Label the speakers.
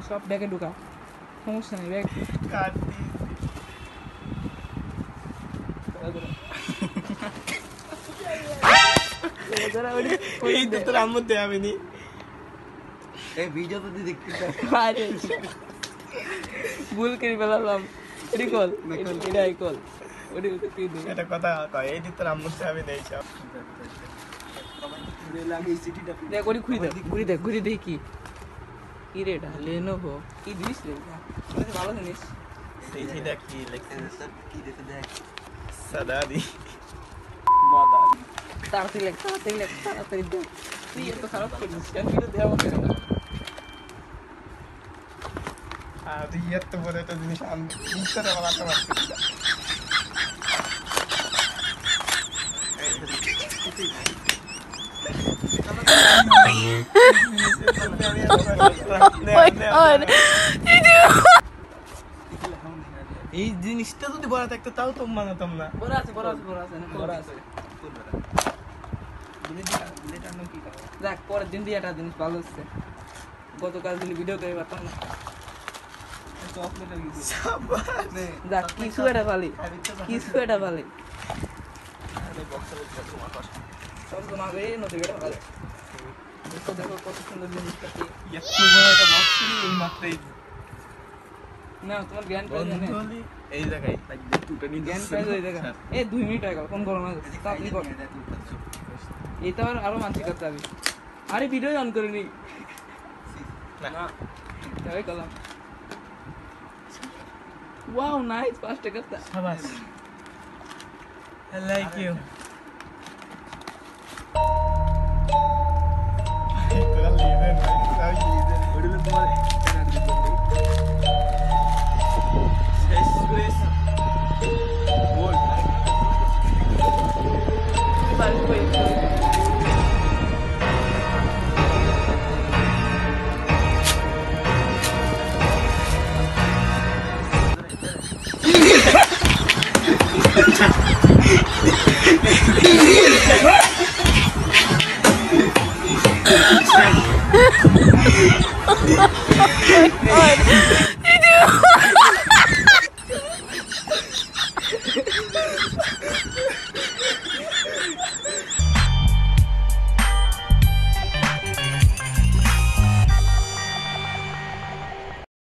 Speaker 1: সব ব্যাগে ঢুকা সমস্যা নেই ব্যাগ
Speaker 2: এই তো তোর আম্মু দেয়া হয়নি
Speaker 3: এই ভিডিও তো দেখতে
Speaker 1: ভুল করে ফেলালাম এটি কল এটাই কল ওটি
Speaker 2: এটা কথা কয় এই তো তোর আম্মু দেয়া হবে নেই সব
Speaker 1: দেখ ওটি ঘুরি দেখ কি কি রে এটা লেনোভো কি জিনিস রে এটা ভালো জিনিস
Speaker 2: এই দেখ কি লেখছিস
Speaker 3: কি দেখে দেখ
Speaker 2: সাদাদি
Speaker 1: তাড়াতাড়ি দেখ তুই এত খারাপ করিস কেন ভিডিও দেওয়া হবে না
Speaker 2: আর এত বড় একটা জিনিস আমি বুঝতে পারতে পারছি এই জিনিসটা যদি বড় থাকতো তাও তো মানাতাম না
Speaker 1: বড় আছে দেখ পরের দিন দিয়ে একটা জিনিস ভালো হচ্ছে গতকাল দিন ভিডিও করে পারতাম না দেখ কিছু একটা ভালো সব তোমাকে নদী বেটা ভালো দেখো কত সুন্দর জিনিসটা না তোমার জ্ঞান
Speaker 2: এই জায়গায়
Speaker 1: জ্ঞান প্রাইজ ওই জায়গা এই 2 মিনিট হয়ে গেল ফোন করো না আপনি কর এটা আরো মানসিক করতে হবে আরে ভিডিও অন করিনি না তাই করলাম ওয়াও নাইস ফাস্ট করতে
Speaker 2: শাবাশ I like you তোরা লিজেন তাও লিজেন ওগুলো তোমার শেষ প্রেস গোল
Speaker 1: বাল কই